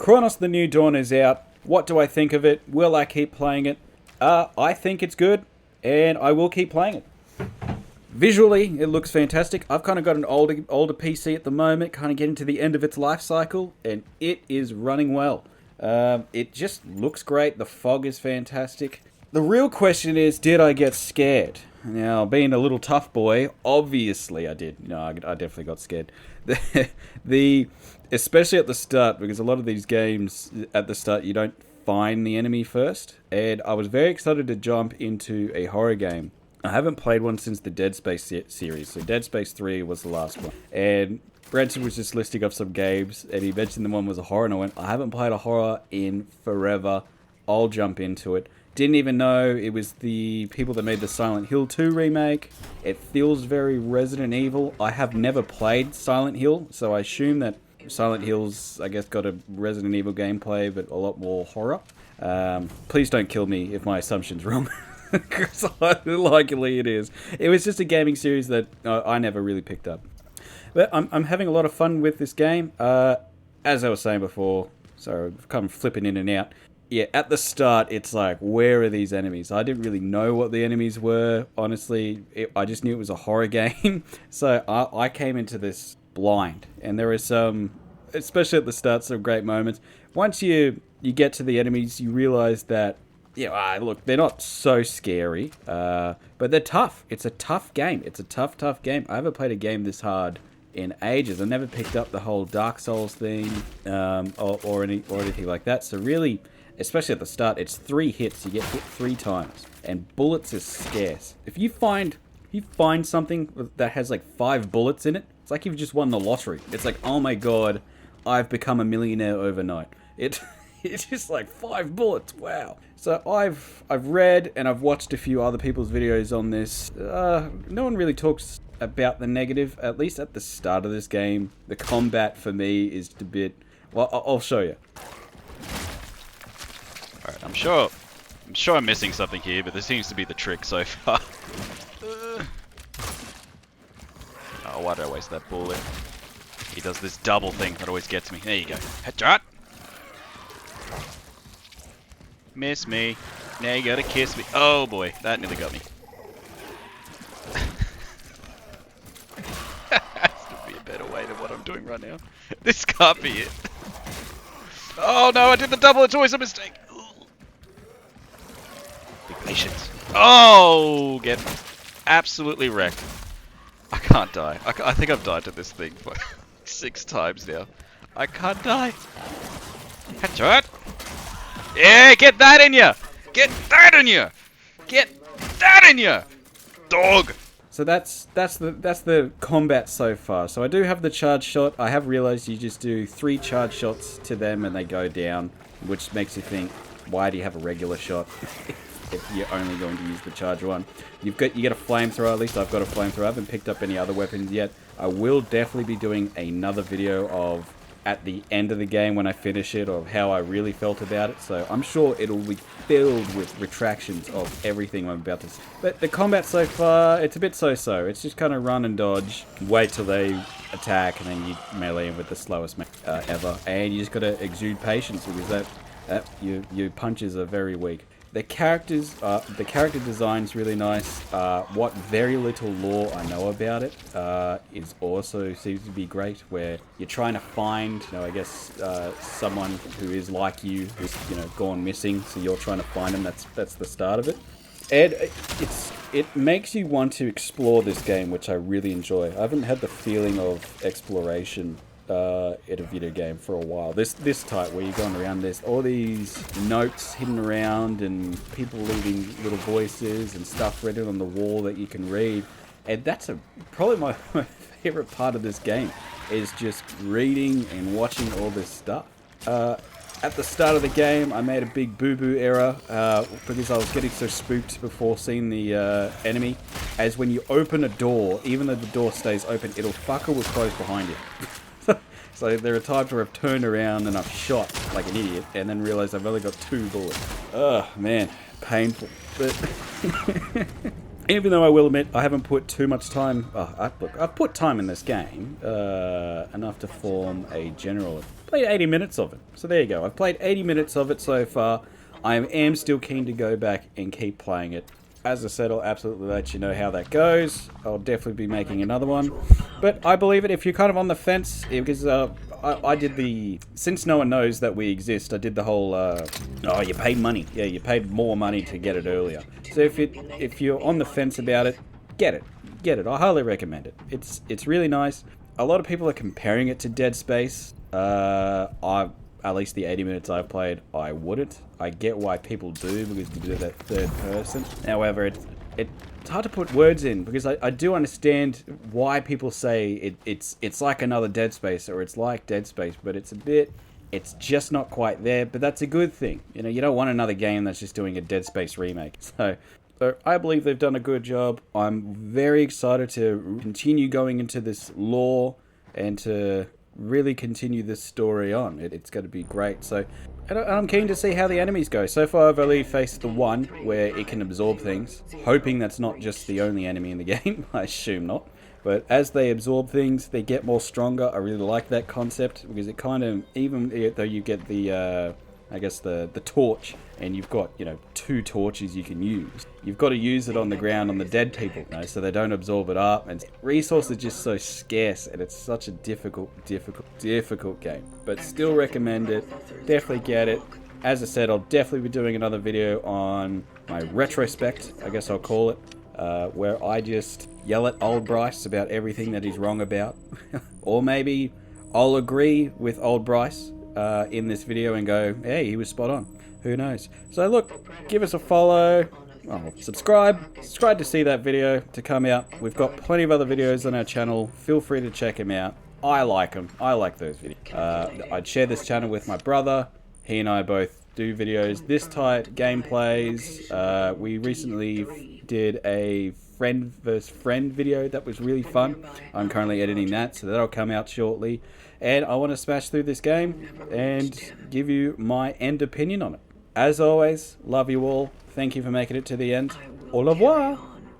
Cronos the New Dawn is out. What do I think of it? Will I keep playing it? I think it's good, and I will keep playing it. Visually, it looks fantastic. I've kind of got an older PC at the moment, kind of getting to the end of its life cycle, and it is running well. It just looks great. The fog is fantastic. The real question is, did I get scared? Now, being a little tough boy, obviously I did. No, I definitely got scared. Especially at the start, because a lot of these games, at the start, you don't find the enemy first. And I was very excited to jump into a horror game. I haven't played one since the Dead Space series. So Dead Space 3 was the last one. And Branson was just listing up some games, and he mentioned the one was a horror, and I went, I haven't played a horror in forever. I'll jump into it. Didn't even know it was the people that made the Silent Hill 2 remake. It feels very Resident Evil. I have never played Silent Hill, so I assume that Silent Hill's, I guess, got a Resident Evil gameplay, but a lot more horror. Please don't kill me if my assumption's wrong, because likely it is. It was just a gaming series that I never really picked up. But I'm having a lot of fun with this game. As I was saying before, so I'm kind of flipping in and out. Yeah, at the start, it's like, where are these enemies? I didn't really know what the enemies were, honestly. I just knew it was a horror game. So I came into this blind. And there are some, especially at the start, some great moments. Once you get to the enemies, you realize that, look, they're not so scary, but they're tough. It's a tough game. It's a tough game. I haven't played a game this hard in ages. I never picked up the whole Dark Souls thing or anything like that. So really, especially at the start, it's 3 hits. You get hit 3 times, and bullets is scarce. If you find something that has like 5 bullets in it, it's like you've just won the lottery. It's like, oh my god, I've become a millionaire overnight. It's just like 5 bullets. Wow. So I've read and I've watched a few other people's videos on this. No one really talks about the negative, at least at the start of this game. The combat for me is a bit. Well, I'll show you. Alright, I'm sure I'm missing something here, but this seems to be the trick so far. Oh, why did I waste that bullet? He does this double thing that always gets me. There you go. Headshot! Miss me. Now you gotta kiss me. Oh boy, that nearly got me. Has to be a better way than what I'm doing right now. This can't be it. Oh no, I did the double. It's always a mistake. Be patient. Oh, get absolutely wrecked. I can't die. I think I've died to this thing for 6 times now. I can't die. Headshot. Yeah, get that in ya. Get that in ya. Get that in ya. Dog. So that's the combat so far. So I do have the charge shot. I have realized you just do 3 charge shots to them and they go down, which makes you think, why do you have a regular shot if you're only going to use the charge one? You get a flamethrower. At least I've got a flamethrower. I haven't picked up any other weapons yet. I will definitely be doing another video of at the end of the game when I finish it, of how I really felt about it. So I'm sure it'll be filled with retractions of everything I'm about to say. But the combat so far, it's a bit so-so. It's just kind of run and dodge, wait till they attack, and then you melee in with the slowest ever. And you just got to exude patience, because your punches are very weak. The character design's really nice. What very little lore I know about it is also seems to be great. Where you're trying to find, someone who is like you, who's gone missing. So you're trying to find them. That's the start of it. And it makes you want to explore this game, which I really enjoy. I haven't had the feeling of exploration in a video game for a while. This type where you're going around, there's all these notes hidden around and people leaving little voices and stuff written on the wall that you can read, and that's probably my favorite part of this game, is just reading and watching all this stuff. At the start of the game, I made a big boo-boo error because I was getting so spooked before seeing the enemy, as when you open a door, even though the door stays open, it'll fucker will close behind you. So there are times where I've turned around and I've shot like an idiot and then realized I've only got 2 bullets. Oh man, painful. But Even though I will admit I haven't put too much time. Look, I've put time in this game enough to form a general. I've played 80 minutes of it, so there you go. I've played 80 minutes of it so far. I am still keen to go back and keep playing it. As I said, I'll absolutely let you know how that goes. I'll definitely be making another one. But I believe it if you're kind of on the fence, because I did the... Since no one knows that we exist, I did the whole... oh, you paid money. Yeah, you paid more money to get it earlier. So if you're on the fence about it, get it. Get it. I highly recommend it. It's really nice. A lot of people are comparing it to Dead Space. At least the 80 minutes I've played, I wouldn't. I get why people do, because you do that third person. However, it's hard to put words in, because I do understand why people say it's like another Dead Space, or it's like Dead Space, but it's just not quite there, but that's a good thing. You know, you don't want another game that's just doing a Dead Space remake. So I believe they've done a good job. I'm very excited to continue going into this lore and to really continue this story on. It's going to be great. So, and I'm keen to see how the enemies go. So far, I've only faced the one where it can absorb things, hoping that's not just the only enemy in the game. I assume not. But as they absorb things, they get more stronger. I really like that concept, because it kind of, even though you get the, I guess the torch, and you've got, you know, 2 torches you can use. You've got to use it on the ground on the dead people, you know, so they don't absorb it up. And resources are just so scarce, and it's such a difficult game. But still recommend it. Definitely get it. As I said, I'll definitely be doing another video on my retrospect, I guess I'll call it, where I just yell at old Bryce about everything that he's wrong about. Or maybe I'll agree with old Bryce in this video and go, hey, he was spot on. Who knows? So look, give us a follow, subscribe to see that video to come out. We've got plenty of other videos on our channel. Feel free to check them out. I like them. I like those videos. I'd share this channel with my brother. He and I both do videos this type, gameplays. We recently did a friend versus friend video that was really fun. I'm currently editing that, so that'll come out shortly. And I want to smash through this game and give you my end opinion on it. As always, love you all. Thank you for making it to the end. Au revoir.